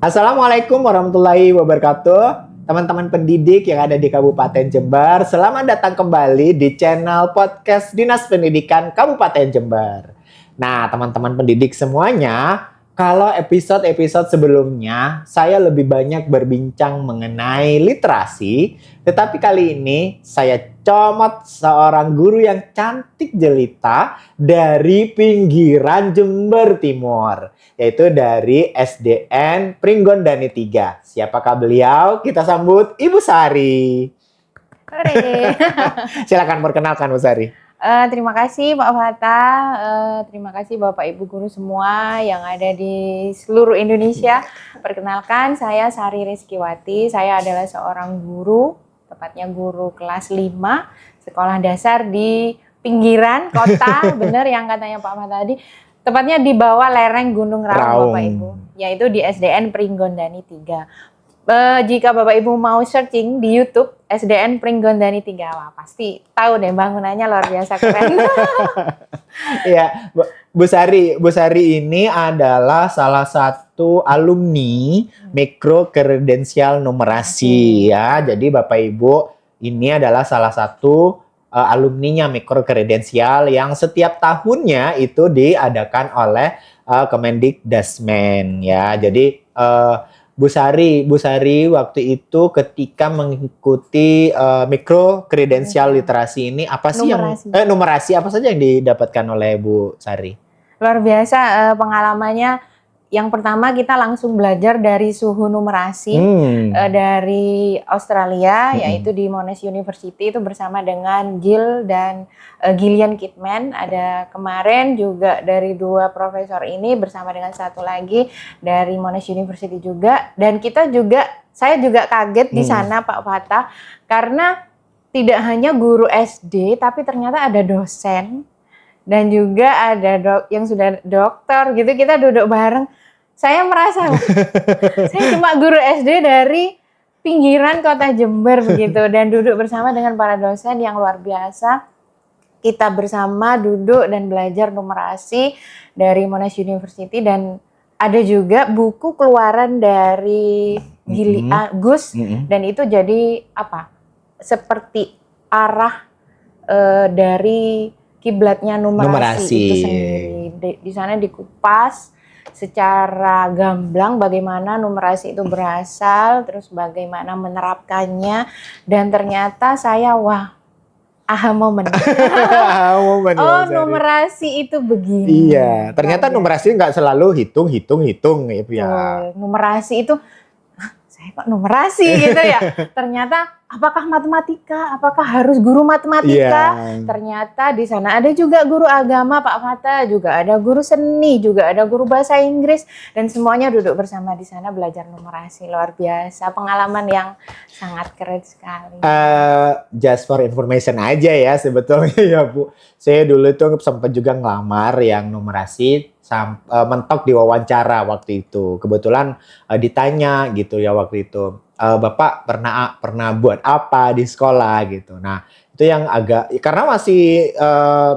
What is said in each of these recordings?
Assalamualaikum warahmatullahi wabarakatuh. Teman-teman pendidik yang ada di Kabupaten Jember, selamat datang kembali di channel podcast Dinas Pendidikan Kabupaten Jember. Nah, teman-teman pendidik semuanya, kalau episode-episode sebelumnya saya lebih banyak berbincang mengenai literasi, tetapi kali ini saya comot seorang guru yang cantik jelita dari pinggiran Jember Timur, yaitu dari SDN Pringgondani 3. Siapakah beliau? Kita sambut Ibu Sari. Hore. Silakan perkenalkan Bu Sari. Terima kasih Pak Fata, terima kasih Bapak Ibu guru semua yang ada di seluruh Indonesia. Perkenalkan, saya Sari Rizkiwati, saya adalah seorang guru, tepatnya guru kelas 5, sekolah dasar di pinggiran kota, benar yang katanya Pak Fata tadi, tepatnya di bawah lereng Gunung Raung, Bapak Ibu, yaitu di SDN Pringgondani 3. Jika Bapak Ibu mau searching di YouTube SDN Pringgondani 3, wah pasti tahu deh bangunannya luar biasa keren. Iya, Bu Sari ini adalah salah satu alumni mikro kredensial numerasi ya. Jadi Bapak Ibu ini adalah salah satu alumninya mikro kredensial yang setiap tahunnya itu diadakan oleh Kemendikbudrismen ya. Jadi Bu Sari waktu itu ketika mengikuti mikro kredensial literasi ini apa sih numerasi apa saja yang didapatkan oleh Bu Sari? Luar biasa pengalamannya. Yang pertama kita langsung belajar dari suhu numerasi dari Australia, yaitu di Monash University itu bersama dengan Jill dan Gillian Kidman. Ada kemarin juga dari dua profesor ini bersama dengan satu lagi dari Monash University juga. Dan saya juga kaget di sana Pak Fata, karena tidak hanya guru SD tapi ternyata ada dosen. Dan juga ada yang sudah dokter gitu, kita duduk bareng. Saya merasa saya cuma guru SD dari pinggiran kota Jember begitu, dan duduk bersama dengan para dosen yang luar biasa. Kita bersama duduk dan belajar numerasi dari Monash University, dan ada juga buku keluaran dari Gus, dan itu jadi seperti arah dari kiblatnya numerasi itu sendiri. Di sana dikupas secara gamblang bagaimana numerasi itu berasal, terus bagaimana menerapkannya, dan ternyata saya aha momen. Oh, numerasi itu begini. Iya, ternyata numerasi nggak selalu hitung ya. Numerasi itu saya kok numerasi gitu ya. Ternyata apakah matematika? Apakah harus guru matematika? Ternyata di sana ada juga guru agama Pak Fata, juga ada guru seni, juga ada guru bahasa Inggris, dan semuanya duduk bersama di sana belajar numerasi. Luar biasa, pengalaman yang sangat keren sekali. Just for information aja ya sebetulnya ya Bu. Saya dulu tuh sempat juga ngelamar yang numerasi, mentok di wawancara waktu itu. Kebetulan ditanya gitu ya waktu itu, Bapak pernah buat apa di sekolah gitu. Nah, itu yang agak, karena masih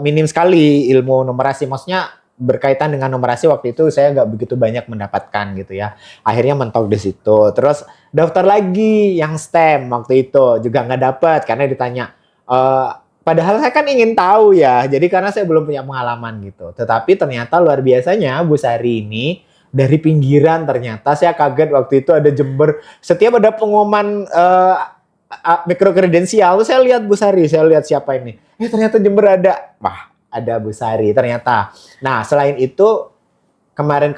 minim sekali ilmu numerasi, maksudnya berkaitan dengan numerasi waktu itu saya nggak begitu banyak mendapatkan gitu ya. Akhirnya mentok di situ. Terus daftar lagi yang STEM waktu itu juga nggak dapat karena ditanya. Padahal saya kan ingin tahu ya, jadi karena saya belum punya pengalaman gitu. Tetapi ternyata luar biasanya Bu Sari ini dari pinggiran, ternyata saya kaget waktu itu ada Jember. Setiap ada pengumuman mikro kredensial, saya lihat Bu Sari, saya lihat siapa ini. Ternyata Jember ada. Wah, ada Bu Sari ternyata. Nah, selain itu kemarin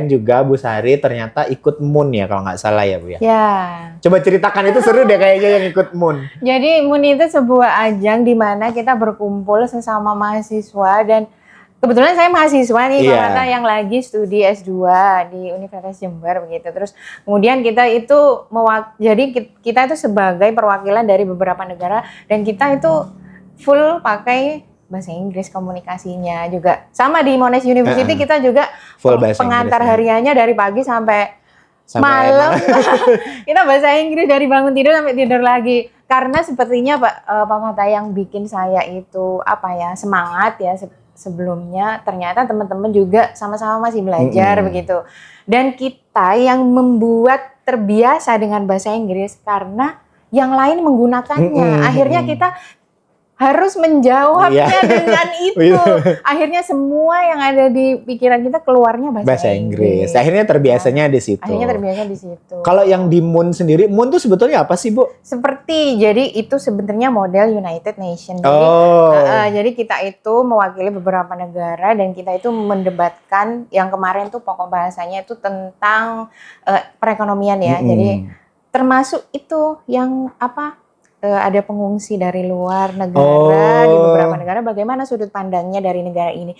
juga Bu Sari ternyata ikut MUN ya kalau nggak salah ya Bu ya. Ya. Coba ceritakan, itu seru deh kayaknya yang ikut MUN. Jadi MUN itu sebuah ajang di mana kita berkumpul sesama mahasiswa, dan kebetulan saya mahasiswa nih Pak Fata yang lagi studi S2 di Universitas Jember begitu. Terus kemudian kita itu jadi kita itu sebagai perwakilan dari beberapa negara, dan kita itu full pakai bahasa Inggris komunikasinya juga. Sama di Monash University kita juga pengantar hariannya dari pagi sampai malam. Kita bahasa Inggris dari bangun tidur sampai tidur lagi. Karena sepertinya Pak Fata yang bikin saya itu semangat ya, sebelumnya ternyata teman-teman juga sama-sama masih belajar begitu. Dan kita yang membuat terbiasa dengan bahasa Inggris karena yang lain menggunakannya. Akhirnya kita harus menjawabnya dengan itu. Akhirnya semua yang ada di pikiran kita keluarnya bahasa Inggris. Akhirnya terbiasanya di situ. Kalau yang di MUN sendiri, MUN itu sebetulnya apa sih, Bu? Jadi itu sebenarnya model United Nations. Jadi kita itu mewakili beberapa negara dan kita itu mendebatkan yang kemarin tuh pokok bahasanya itu tentang perekonomian ya. Jadi termasuk itu yang ada pengungsi dari luar negara di beberapa negara, bagaimana sudut pandangnya dari negara ini.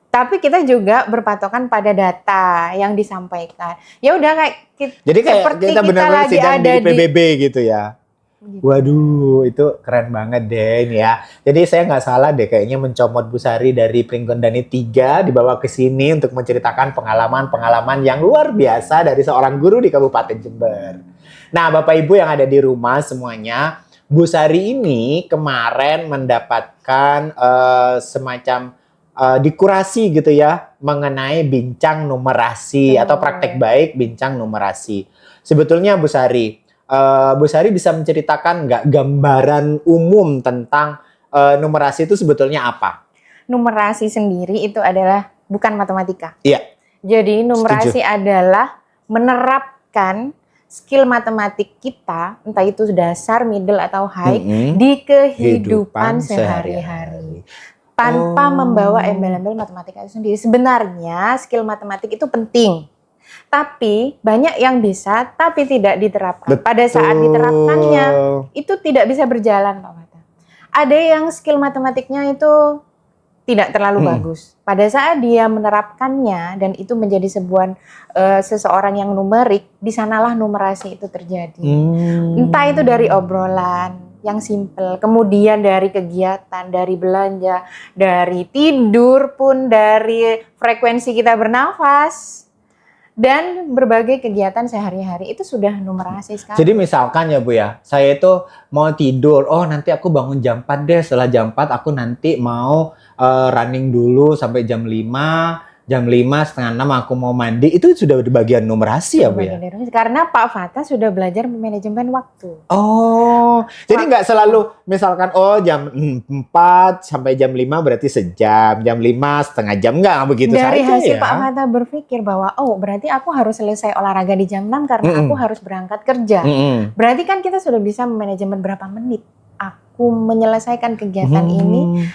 Tapi kita juga berpatokan pada data yang disampaikan. Ya udah jadi kayak kita benar-benar sidang di PBB gitu ya. Gitu. Waduh, itu keren banget deh ini ya. Jadi saya nggak salah deh kayaknya mencomot Bu Sari dari Pringkondani 3 dibawa ke sini untuk menceritakan pengalaman-pengalaman yang luar biasa dari seorang guru di Kabupaten Jember. Nah, Bapak Ibu yang ada di rumah semuanya, Bu Sari ini kemarin mendapatkan semacam dikurasi gitu ya mengenai bincang numerasi atau praktek baik bincang numerasi. Sebetulnya Bu Sari bisa menceritakan nggak gambaran umum tentang numerasi itu sebetulnya apa? Numerasi sendiri itu adalah bukan matematika. Iya. Jadi numerasi adalah menerapkan skill matematik kita, entah itu dasar, middle, atau high, di kehidupan sehari-hari. Tanpa membawa embel-embel matematika itu sendiri. Sebenarnya skill matematik itu penting. Tapi banyak yang bisa, tapi tidak diterapkan. Betul. Pada saat diterapkannya, itu tidak bisa berjalan, Pak Fata. Ada yang skill matematiknya itu tidak terlalu bagus. Pada saat dia menerapkannya dan itu menjadi seseorang yang numerik, di sanalah numerasi itu terjadi. Entah itu dari obrolan yang simple, kemudian dari kegiatan, dari belanja, dari tidur pun, dari frekuensi kita bernafas, dan berbagai kegiatan sehari-hari itu sudah numerasi sekali. Jadi misalkan ya Bu ya, saya itu mau tidur, nanti aku bangun jam 4 deh, setelah jam 4 aku nanti mau running dulu sampai jam 5, jam 5, setengah 6 aku mau mandi, itu sudah di bagian numerasi ya Bu ya? Karena Pak Fata sudah belajar manajemen waktu. Jadi nggak selalu misalkan jam 4 sampai jam 5 berarti sejam, jam 5 setengah jam, nggak begitu saja ya? Dari hasil Pak Fata berpikir bahwa berarti aku harus selesai olahraga di jam 6 karena aku harus berangkat kerja. Berarti kan kita sudah bisa manajemen berapa menit aku menyelesaikan kegiatan ini.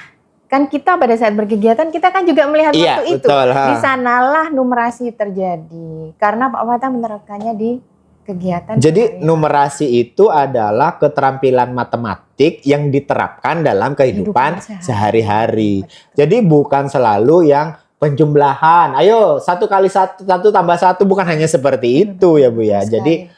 Kan kita pada saat berkegiatan kita kan juga melihat waktu itu. Di sanalah numerasi terjadi. Karena Pak Fata menerapkannya di kegiatan. Jadi numerasi itu adalah keterampilan matematik yang diterapkan dalam kehidupan sehari-hari. Jadi bukan selalu yang penjumlahan. Ayo 1 kali 1 tambah 1, bukan hanya seperti itu ya Bu ya. Jadi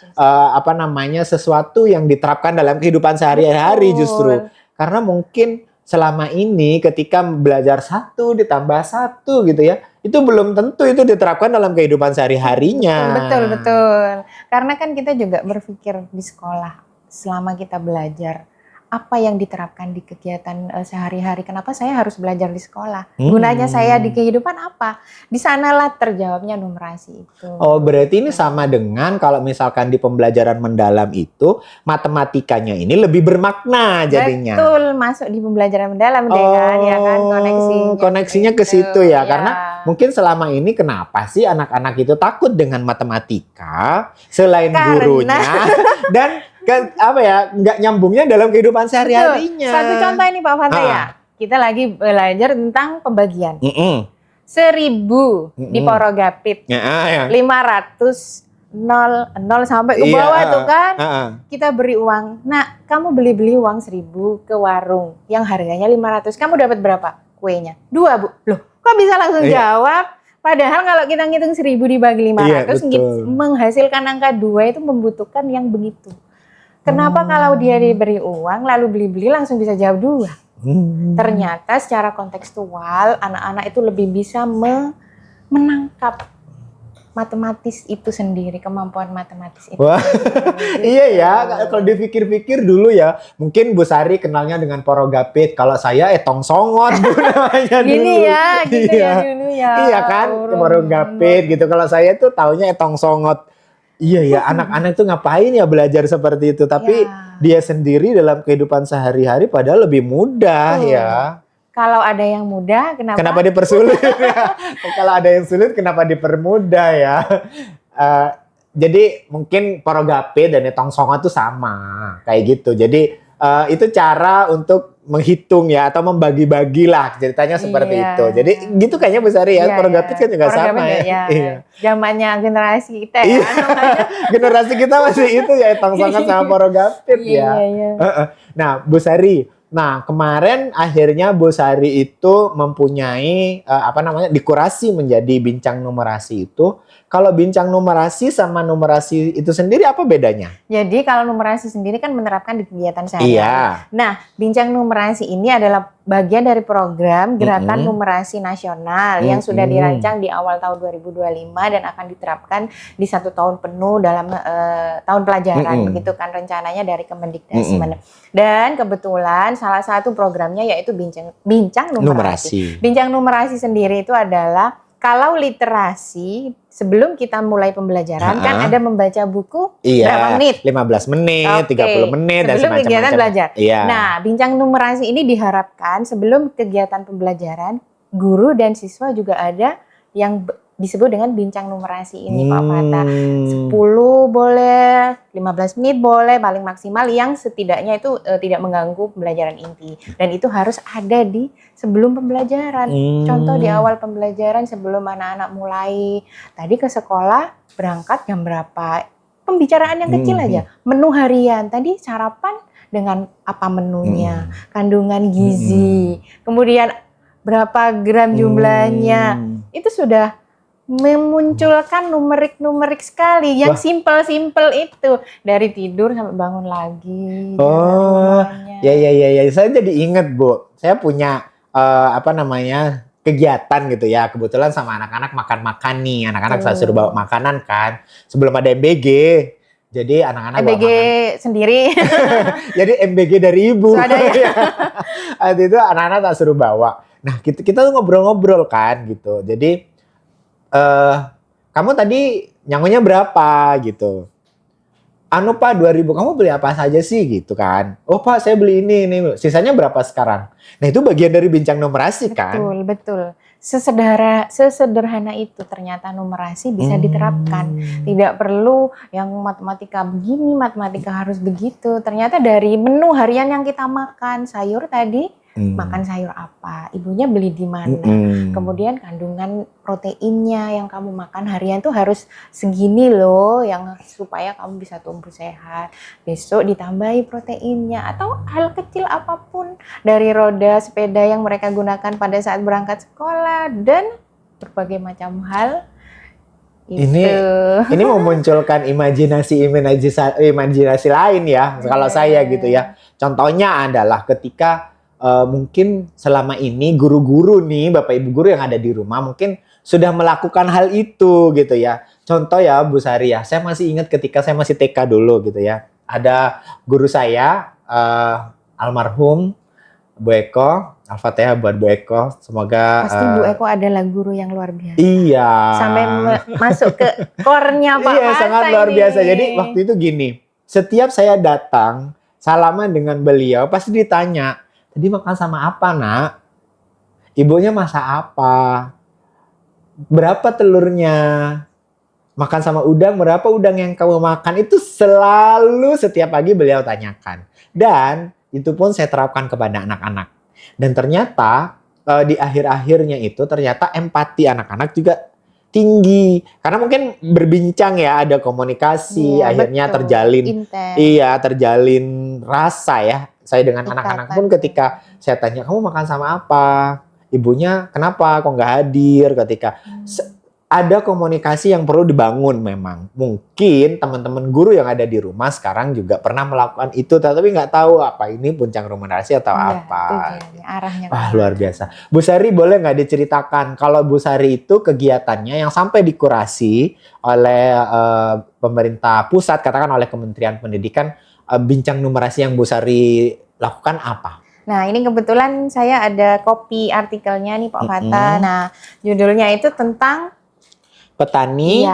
sesuatu yang diterapkan dalam kehidupan sehari-hari justru. Karena mungkin selama ini ketika belajar 1 ditambah 1 gitu ya, itu belum tentu itu diterapkan dalam kehidupan sehari-harinya. Betul. Karena kan kita juga berpikir di sekolah, selama kita belajar, apa yang diterapkan di kegiatan sehari-hari, kenapa saya harus belajar di sekolah? Gunanya saya di kehidupan apa? Di sanalah terjawabnya numerasi itu. Berarti ini sama dengan kalau misalkan di pembelajaran mendalam itu, matematikanya ini lebih bermakna jadinya. Betul, masuk di pembelajaran mendalam deh kan, ya kan, koneksinya ke situ ya. Karena mungkin selama ini kenapa sih anak-anak itu takut dengan matematika selain gurunya dan nggak nyambungnya dalam kehidupan sehari-harinya. Satu contoh ini Pak Fata ya, kita lagi belajar tentang pembagian. 1000 di Porogapit, 500 nol sampai ke bawah tuh kan, kita beri uang. Nah, kamu beli uang 1000 ke warung yang harganya 500, kamu dapat berapa kuenya? 2 Bu. Loh, kok bisa langsung jawab? Padahal kalau kita ngitung 1000 dibagi 500, menghasilkan angka 2 itu membutuhkan yang begitu. Kenapa kalau dia diberi uang lalu beli-beli langsung bisa jawab 2? Ternyata secara kontekstual anak-anak itu lebih bisa menangkap matematis itu sendiri, kemampuan matematis itu. Wah, sendiri, iya ya. gitu. Kalau dipikir-pikir dulu ya, mungkin Bu Sari kenalnya dengan Porogapit. Kalau saya Tong Songot Bu namanya dulu. Gini ya, gitu Iya. ya dulu ya. Iya kan, Porogapit gitu. Kalau saya tuh taunya Tong Songot. Iya ya, anak-anak tuh ngapain ya belajar seperti itu? Tapi Ya. dia sendiri dalam kehidupan sehari-hari padahal lebih mudah Betul. ya. Kalau ada yang mudah, kenapa? Kenapa dipersulit ya? Kalau ada yang sulit, kenapa dipermudah ya? Eh, jadi mungkin Porogapit dan Tong Songot itu sama kayak gitu. Jadi itu cara untuk menghitung ya atau membagi-bagi lah ceritanya seperti Iya. itu. Jadi gitu kayaknya Bu Sari ya. Iya, Porogapit kan juga Porogapit sama ya. ya. Iya. Zamannya generasi kita ya. Iya. Generasi kita masih itu ya Tong Songot sama Porogapit ya. Iya. Nah, Bu Sari, nah kemarin akhirnya Bu Sari itu mempunyai dikurasi menjadi bincang numerasi itu. Kalau bincang numerasi sama numerasi itu sendiri apa bedanya? Jadi kalau numerasi sendiri kan menerapkan di kegiatan sehari-hari. Iya. Nah, bincang numerasi ini adalah bagian dari program Gerakan Numerasi Nasional yang sudah dirancang di awal tahun 2025 dan akan diterapkan di 1 tahun penuh dalam tahun pelajaran, begitu kan rencananya dari Kemendikbud. Dan kebetulan salah satu programnya yaitu bincang numerasi. Bincang numerasi sendiri itu adalah kalau literasi sebelum kita mulai pembelajaran kan ada membaca buku berapa menit? 15 menit, 30 menit dan sebelum kegiatan semacam-macam. belajar. Iya. Nah, bincang numerasi ini diharapkan sebelum kegiatan pembelajaran, guru dan siswa juga ada yang disebut dengan bincang numerasi ini, Pak Fata. 10 boleh, 15 menit boleh, paling maksimal yang setidaknya itu tidak mengganggu pembelajaran inti. Dan itu harus ada di sebelum pembelajaran. Contoh di awal pembelajaran sebelum anak-anak mulai tadi ke sekolah, berangkat jam berapa? Pembicaraan yang kecil aja. Menu harian, tadi sarapan dengan apa menunya, kandungan gizi, kemudian berapa gram jumlahnya. Itu sudah memunculkan numerik-numerik sekali yang simpel-simpel itu dari tidur sampai bangun lagi. Oh, ya. Saya jadi inget Bu, saya punya kegiatan gitu ya. Kebetulan sama anak-anak makan-makan nih, anak-anak saya suruh bawa makanan kan. Sebelum ada MBG, jadi anak-anak bawa MBG sendiri. Jadi MBG dari ibu. Swadaya. Waktu itu anak-anak tak suruh bawa. Nah kita tuh ngobrol-ngobrol kan gitu. Jadi kamu tadi nyangunya berapa gitu? Anu Pak 2000, kamu beli apa saja sih gitu kan? Oh Pak saya beli ini, sisanya berapa sekarang? Nah itu bagian dari bincang numerasi kan? Betul. Sesederhana itu ternyata numerasi bisa diterapkan. Tidak perlu yang matematika begini, matematika harus begitu. Ternyata dari menu harian yang kita makan, sayur tadi, makan sayur apa, ibunya beli di mana, kemudian kandungan proteinnya yang kamu makan harian tuh harus segini loh, yang supaya kamu bisa tumbuh sehat. Besok ditambahi proteinnya atau hal kecil apapun dari roda sepeda yang mereka gunakan pada saat berangkat sekolah dan berbagai macam hal. Ini memunculkan imajinasi lain ya, kalau saya gitu ya. Contohnya adalah ketika mungkin selama ini guru-guru nih, Bapak Ibu guru yang ada di rumah mungkin sudah melakukan hal itu gitu ya. Contoh ya Bu Sari ya, saya masih ingat ketika saya masih TK dulu gitu ya. Ada guru saya, almarhum Bu Eko, Al-Fatihah buat Bu Eko. Semoga pasti Bu Eko adalah guru yang luar biasa. Iya. Sampai masuk ke core-nya Pak Iya, Fata sangat luar ini. biasa. Jadi waktu itu gini, setiap saya datang salaman dengan beliau pasti ditanya, tadi makan sama apa nak? Ibunya masak apa? Berapa telurnya? Makan sama udang, berapa udang yang kamu makan? Itu selalu setiap pagi beliau tanyakan. Dan itu pun saya terapkan kepada anak-anak. Dan ternyata di akhir-akhirnya itu ternyata empati anak-anak juga tinggi. Karena mungkin berbincang ya, ada komunikasi, akhirnya betul. terjalin. Intens. Iya, terjalin rasa ya. Saya dengan Ikatan. anak-anak pun ketika saya tanya, kamu makan sama apa? Ibunya kenapa kok nggak hadir? Ketika ada komunikasi yang perlu dibangun memang. Mungkin teman-teman guru yang ada di rumah sekarang juga pernah melakukan itu, tapi nggak tahu apa ini puncak rumenasi atau apa. Arahnya. Wah, luar biasa. Bu Sari, boleh nggak diceritakan kalau Bu Sari itu kegiatannya yang sampai dikurasi oleh pemerintah pusat, katakan oleh Kementerian Pendidikan, bincang numerasi yang Bu Sari lakukan apa? Nah, ini kebetulan saya ada copy artikelnya nih Pak Fata. Nah, judulnya itu tentang petani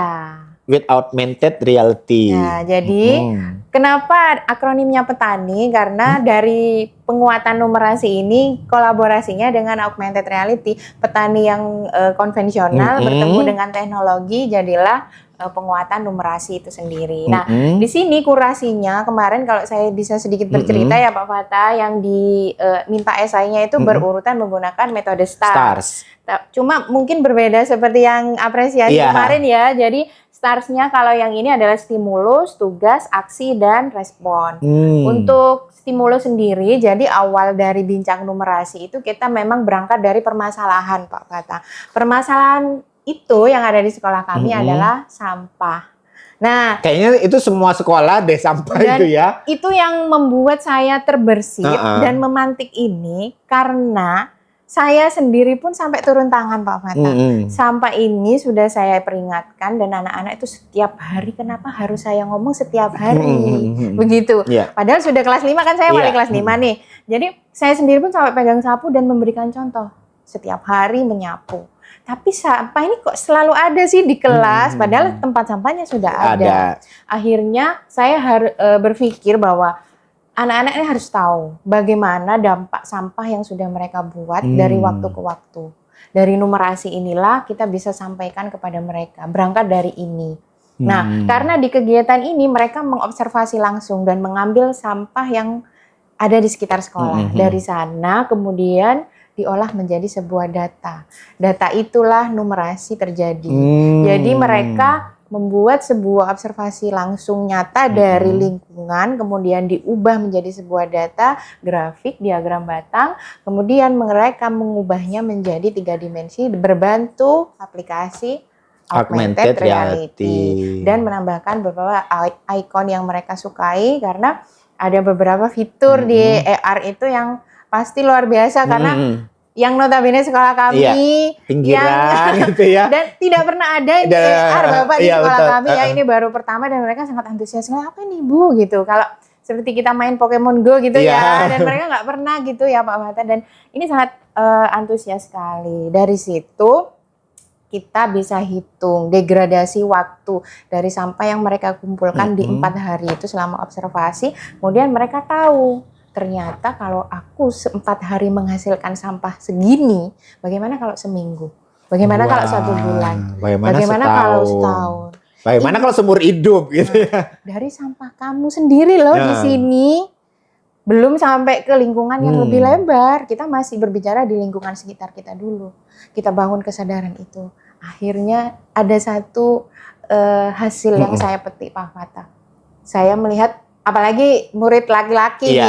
with augmented reality. Nah, jadi kenapa akronimnya petani? Karena dari penguatan numerasi ini kolaborasinya dengan augmented reality. Petani yang konvensional bertemu dengan teknologi, jadilah penguatan numerasi itu sendiri. Nah, di sini kurasinya kemarin kalau saya bisa sedikit bercerita ya Pak Fata, yang diminta esainya itu berurutan menggunakan metode STARS. Cuma mungkin berbeda seperti yang apresiasi kemarin ya. Jadi STARS-nya kalau yang ini adalah stimulus, tugas, aksi, dan respon. Untuk stimulus sendiri, jadi awal dari bincang numerasi itu kita memang berangkat dari permasalahan Pak Fata. Permasalahan itu yang ada di sekolah kami adalah sampah. Nah, kayaknya itu semua sekolah deh sampah itu ya. Itu yang membuat saya terbersit dan memantik ini karena saya sendiri pun sampai turun tangan Pak Fata. Sampah ini sudah saya peringatkan dan anak-anak itu setiap hari, kenapa harus saya ngomong setiap hari? Begitu. Padahal sudah kelas 5 kan, saya wali kelas 5 nih. Jadi saya sendiri pun sampai pegang sapu dan memberikan contoh. Setiap hari menyapu. Tapi sampah ini kok selalu ada sih di kelas, padahal tempat sampahnya sudah ada. Akhirnya saya berpikir bahwa anak-anak ini harus tahu bagaimana dampak sampah yang sudah mereka buat dari waktu ke waktu. Dari numerasi inilah kita bisa sampaikan kepada mereka, berangkat dari ini. Nah, karena di kegiatan ini mereka mengobservasi langsung dan mengambil sampah yang ada di sekitar sekolah. Dari sana kemudian diolah menjadi sebuah data. Data itulah numerasi terjadi. Jadi mereka membuat sebuah observasi langsung nyata dari lingkungan, kemudian diubah menjadi sebuah data, grafik, diagram batang, kemudian mereka mengubahnya menjadi 3 dimensi berbantu aplikasi augmented reality dan menambahkan beberapa icon yang mereka sukai, karena ada beberapa fitur di AR itu yang pasti luar biasa karena yang notabene sekolah kami pinggiran yang, gitu ya. Dan tidak pernah ada di AR Bapak di sekolah kami ya. Ini baru pertama dan mereka sangat antusias. Apa nih Bu gitu. Kalau seperti kita main Pokemon Go gitu ya, dan mereka nggak pernah gitu ya Pak Mata, dan ini sangat antusias sekali. Dari situ kita bisa hitung degradasi waktu dari sampah yang mereka kumpulkan di 4 hari itu selama observasi. Kemudian mereka tahu ternyata kalau aku 4 hari menghasilkan sampah segini, bagaimana kalau seminggu? Bagaimana kalau 1 bulan? Bagaimana kalau setahun? Bagaimana kalau seumur hidup gitu ya? Dari sampah kamu sendiri loh di sini. Belum sampai ke lingkungan yang lebih lebar. Kita masih berbicara di lingkungan sekitar kita dulu. Kita bangun kesadaran itu. Akhirnya ada satu hasil yang saya petik Pak Fata. Saya melihat apalagi murid laki-laki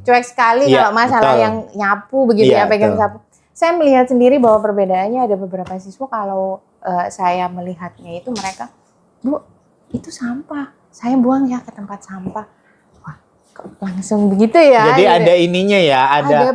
cuek sekali kalau masalah yang nyapu begitu ya, pegang sapu. Saya melihat sendiri bahwa perbedaannya ada beberapa siswa kalau saya melihatnya itu mereka, Bu, itu sampah, saya buang ya ke tempat sampah. Wah, langsung begitu ya. Jadi ada ininya ya, ada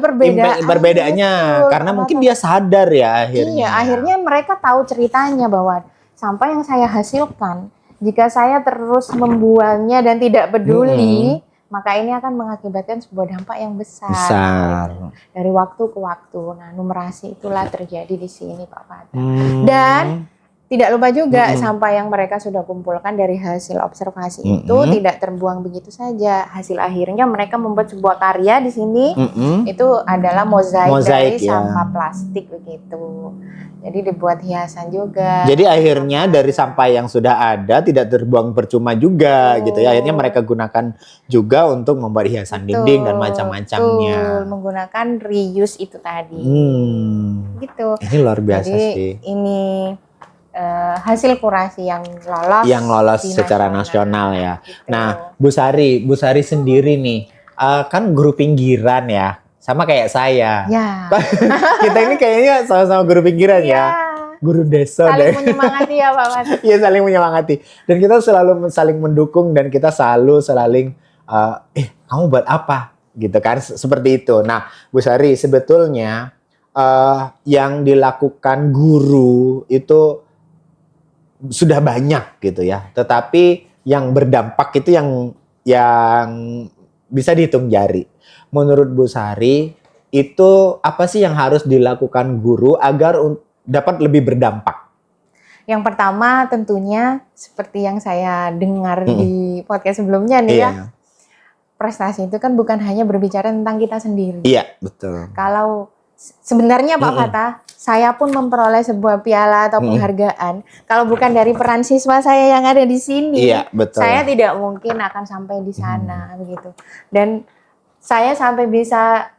perbedaannya karena mungkin dia sadar ya akhirnya. Iya, akhirnya mereka tahu ceritanya bahwa sampah yang saya hasilkan, jika saya terus membuangnya dan tidak peduli, maka ini akan mengakibatkan sebuah dampak yang besar. Dari waktu ke waktu. Nah, numerasi itulah terjadi di sini Pak Fata. Dan tidak lupa juga sampah yang mereka sudah kumpulkan dari hasil observasi itu tidak terbuang begitu saja. Hasil akhirnya mereka membuat sebuah karya di sini. Itu adalah mozaik dari sampah plastik begitu. Jadi dibuat hiasan juga. Jadi akhirnya dari sampah yang sudah ada tidak terbuang percuma juga gitu ya. Akhirnya mereka gunakan juga untuk membuat hiasan dinding dan macam-macamnya. Menggunakan reuse itu tadi. Gitu. Ini luar biasa sih. Ini hasil kurasi yang lolos secara nasional ya. Gitu. Nah, Bu Sari sendiri nih kan guru pinggiran ya, sama kayak saya. Ya. Kita ini kayaknya sama-sama guru pinggiran ya. guru desa Saling deh. menyemangati ya Pak Mat. Iya, saling menyemangati. Dan kita selalu saling mendukung dan kita selalu saling kamu buat apa? Gitu kan, seperti itu. Nah, Bu Sari, sebetulnya yang dilakukan guru itu sudah banyak gitu ya. Tetapi yang berdampak itu yang bisa dihitung jari. Menurut Bu Sari, itu apa sih yang harus dilakukan guru agar dapat lebih berdampak? Yang pertama tentunya seperti yang saya dengar di podcast sebelumnya nih ya. Prestasi itu kan bukan hanya berbicara tentang kita sendiri. Iya, betul. Kalau sebenarnya Pak Fatah, saya pun memperoleh sebuah piala atau penghargaan. Kalau bukan dari peran siswa saya yang ada di sini, iya, betul. Saya tidak mungkin akan sampai di sana begitu. Dan saya sampai bisa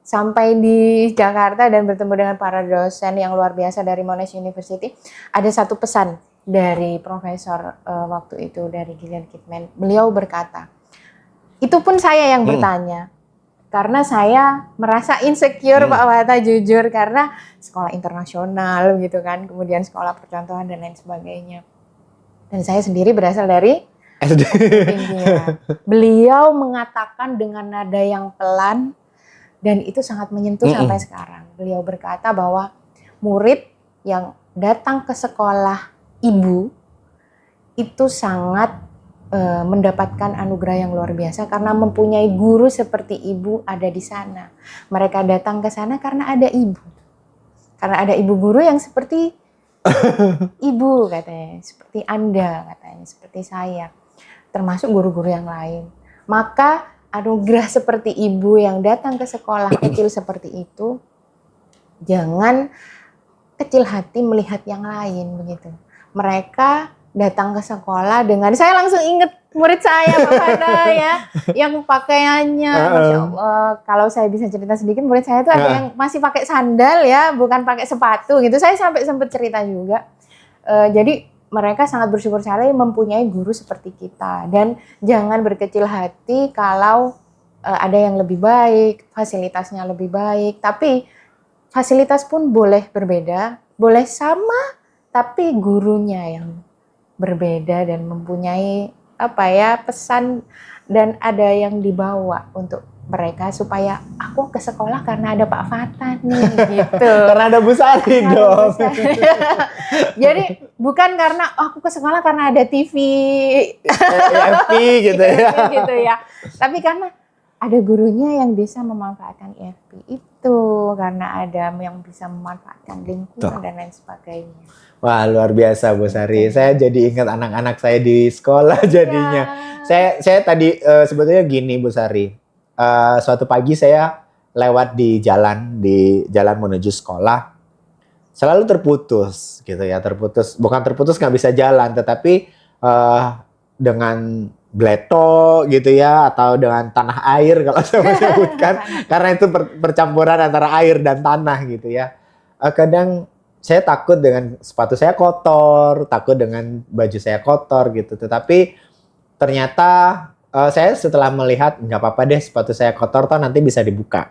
sampai di Jakarta dan bertemu dengan para dosen yang luar biasa dari Monash University. Ada satu pesan dari profesor waktu itu dari Gillian Kidman. Beliau berkata, itu pun saya yang bertanya. Karena saya merasa insecure Pak Wata, jujur, karena sekolah internasional gitu kan, kemudian sekolah percontohan dan lain sebagainya. Dan saya sendiri berasal dari SD pinggiran. Beliau mengatakan dengan nada yang pelan dan itu sangat menyentuh sampai sekarang. Beliau berkata bahwa murid yang datang ke sekolah ibu itu sangat mendapatkan anugerah yang luar biasa karena mempunyai guru seperti ibu ada di sana. Mereka datang ke sana karena ada ibu. Karena ada ibu guru yang seperti ibu katanya, seperti Anda katanya, seperti saya. Termasuk guru-guru yang lain. Maka anugerah seperti ibu yang datang ke sekolah kecil seperti itu, jangan kecil hati melihat yang lain begitu. Mereka datang ke sekolah dengan, saya langsung inget murid saya Pak Fana ya, yang pakaiannya, Masya Allah, kalau saya bisa cerita sedikit, murid saya itu ada yang masih pakai sandal ya, bukan pakai sepatu gitu. Saya sampai sempat cerita juga. Jadi mereka sangat bersyukur sekali mempunyai guru seperti kita, dan jangan berkecil hati kalau ada yang lebih baik, fasilitasnya lebih baik, tapi fasilitas pun boleh berbeda, boleh sama, tapi gurunya yang berbeda dan mempunyai pesan dan ada yang dibawa untuk mereka supaya aku ke sekolah karena ada Pak Fatan nih gitu. Karena ada Bu Sari dong. Jadi bukan karena aku ke sekolah karena ada TV EFP gitu ya. gitu ya. Tapi karena ada gurunya yang bisa memanfaatkan EFP itu, karena ada yang bisa memanfaatkan lingkungan dan lain sebagainya. Wah, luar biasa Bu Sari. Saya jadi ingat anak-anak saya di sekolah jadinya. Ya. Saya tadi sebetulnya gini Bu Sari. Suatu pagi saya lewat di jalan menuju sekolah. Selalu terputus gitu ya, bukan terputus nggak bisa jalan, tetapi dengan bleto gitu ya, atau dengan tanah air kalau saya menyebutkan, karena itu percampuran antara air dan tanah gitu ya. Kadang saya takut dengan sepatu saya kotor, takut dengan baju saya kotor gitu. Tetapi ternyata saya setelah melihat nggak apa-apa deh sepatu saya kotor, toh nanti bisa dibuka.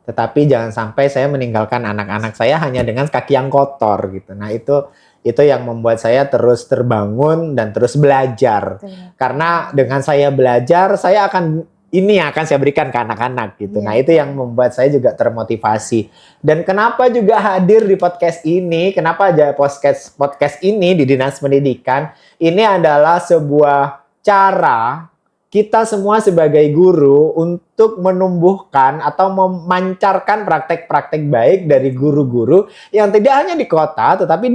Tetapi jangan sampai saya meninggalkan anak-anak saya hanya dengan kaki yang kotor gitu. Nah itu yang membuat saya terus terbangun dan terus belajar. Betul. Karena dengan saya belajar, saya akan saya berikan ke anak-anak gitu. Nah itu yang membuat saya juga termotivasi. Dan kenapa juga hadir di podcast ini? Kenapa aja podcast ini di Dinas Pendidikan? Ini adalah sebuah cara kita semua sebagai guru untuk menumbuhkan atau memancarkan praktek-praktek baik dari guru-guru yang tidak hanya di kota tetapi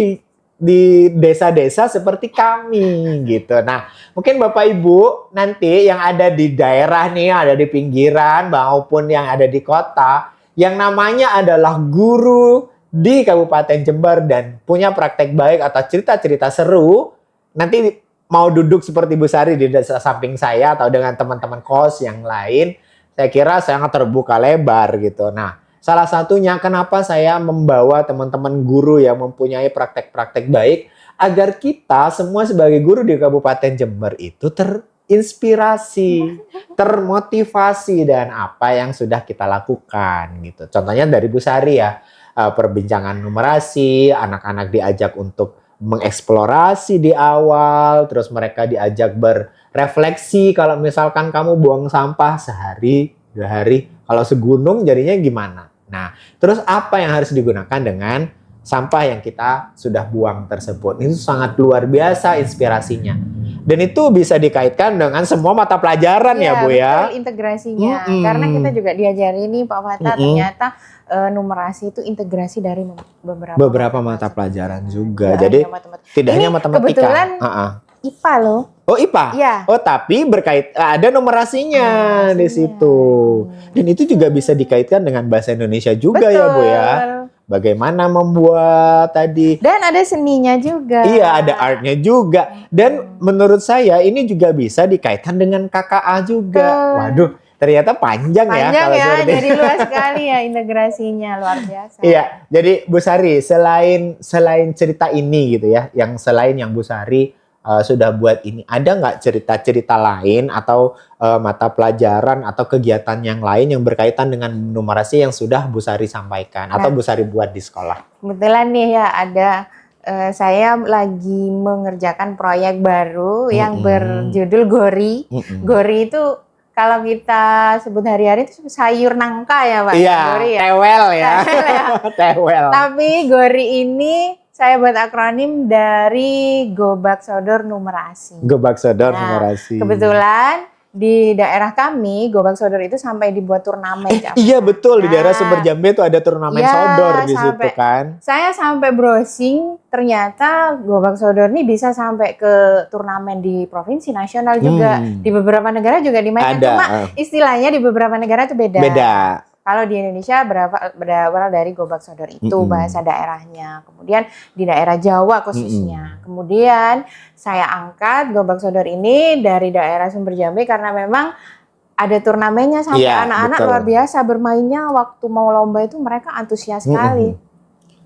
di desa-desa seperti kami gitu. Nah, mungkin Bapak Ibu nanti yang ada di daerah nih, ada di pinggiran maupun yang ada di kota, yang namanya adalah guru di Kabupaten Jember dan punya praktek baik atau cerita-cerita seru, nanti mau duduk seperti Bu Sari di desa samping saya atau dengan teman-teman kos yang lain, saya kira sangat terbuka lebar gitu. Nah, salah satunya kenapa saya membawa teman-teman guru yang mempunyai praktek-praktek baik agar kita semua sebagai guru di Kabupaten Jember itu terinspirasi, termotivasi dan apa yang sudah kita lakukan gitu. Contohnya dari Bu Sari ya. perbincangan numerasi, anak-anak diajak untuk mengeksplorasi di awal, terus mereka diajak berefleksi kalau misalkan kamu buang sampah sehari, 2 hari, kalau segunung jadinya gimana? Nah, terus apa yang harus digunakan dengan sampah yang kita sudah buang tersebut? Itu sangat luar biasa inspirasinya. Dan itu bisa dikaitkan dengan semua mata pelajaran ya Bu ya. Betul, integrasinya. Karena kita juga diajari nih Pak Fatah, ternyata numerasi itu integrasi dari beberapa mata pelajaran juga. Jadi tidak hanya matematika. Kebetulan IPA loh. Oh IPA? Iya. Oh tapi ada numerasinya di situ. Dan itu juga bisa dikaitkan dengan bahasa Indonesia juga. Betul. Ya Bu ya. Bagaimana membuat tadi. Dan ada seninya juga. Iya, ada artnya juga. Dan menurut saya ini juga bisa dikaitkan dengan KKA juga. Waduh, ternyata panjang ya. Panjang ya, jadi luas sekali ya integrasinya, luar biasa. Iya, jadi Bu Sari, selain cerita ini gitu ya, yang selain yang Bu Sari sudah buat ini, ada nggak cerita-cerita lain atau mata pelajaran atau kegiatan yang lain yang berkaitan dengan numerasi yang sudah Bu Sari sampaikan atau Bu Sari buat di sekolah? Kebetulan nih ya ada saya lagi mengerjakan proyek baru yang berjudul Gori. Gori itu kalau kita sebut hari-hari itu sayur nangka ya Pak? Iya, Gori ya? tewel ya. Tewel. Tapi Gori ini saya buat akronim dari Gobak Sodor Numerasi. Gobak Sodor Numerasi. Kebetulan di daerah kami, Gobak Sodor itu sampai dibuat turnamen. Iya betul, di daerah Sumber Jambe itu ada turnamen Sodor di situ kan. Saya sampai browsing, ternyata Gobak Sodor ini bisa sampai ke turnamen di provinsi, nasional juga. Di beberapa negara juga dimainkan, cuma istilahnya di beberapa negara itu beda. Kalau di Indonesia berawal dari Gobak Sodor itu bahasa daerahnya. Kemudian di daerah Jawa khususnya. Kemudian saya angkat Gobak Sodor ini dari daerah Sumber Jambe karena memang ada turnamennya sampai anak-anak luar biasa bermainnya waktu mau lomba itu mereka antusias sekali.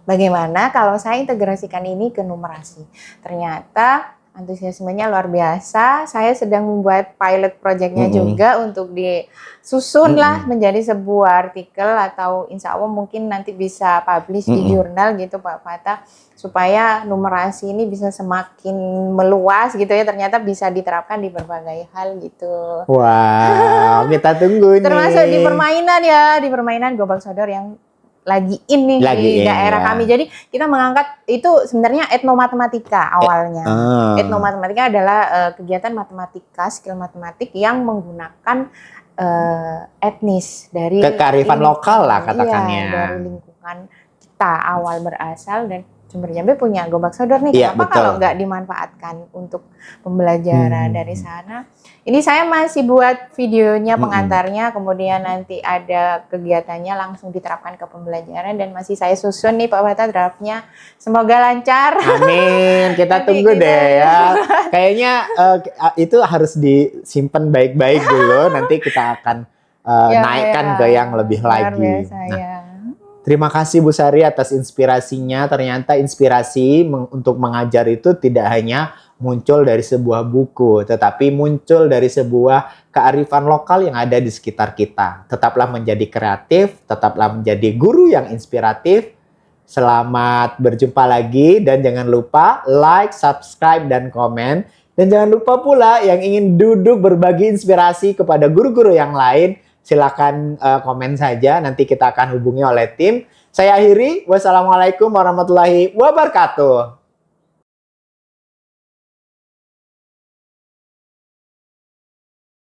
Bagaimana kalau saya integrasikan ini ke numerasi? Ternyata antusiasmenya luar biasa. Saya sedang membuat pilot projectnya juga untuk disusun lah menjadi sebuah artikel atau insya Allah mungkin nanti bisa publish di jurnal gitu Pak Fatah, supaya numerasi ini bisa semakin meluas gitu ya, ternyata bisa diterapkan di berbagai hal gitu. Wow, kita tunggu nih. Termasuk di permainan Gobak Sodor yang lagi ini di daerah kami. Jadi kita mengangkat itu sebenarnya etnomatematika awalnya. Etnomatematika adalah kegiatan matematika, skill matematik yang menggunakan etnis dari kearifan lokal lah katakannya. Iya, dari lingkungan kita awal berasal, dan Sumber Jambe punya Gobak Sodor nih. Kenapa kalau nggak dimanfaatkan untuk pembelajaran dari sana? Ini saya masih buat videonya pengantarnya, kemudian nanti ada kegiatannya langsung diterapkan ke pembelajaran, dan masih saya susun nih Pak Fatah draftnya. Semoga lancar. Amin, kita tunggu deh ya. Kayaknya itu harus disimpan baik-baik dulu, nanti kita akan naikkan ke yang lebih lagi. Terima kasih Bu Sari atas inspirasinya. Ternyata inspirasi untuk mengajar itu tidak hanya muncul dari sebuah buku, tetapi muncul dari sebuah kearifan lokal yang ada di sekitar kita. Tetaplah menjadi kreatif, tetaplah menjadi guru yang inspiratif. Selamat berjumpa lagi, dan jangan lupa like, subscribe, dan komen. Dan jangan lupa pula yang ingin duduk berbagi inspirasi kepada guru-guru yang lain, silakan komen saja, nanti kita akan hubungi oleh tim. Saya akhiri, wassalamualaikum warahmatullahi wabarakatuh.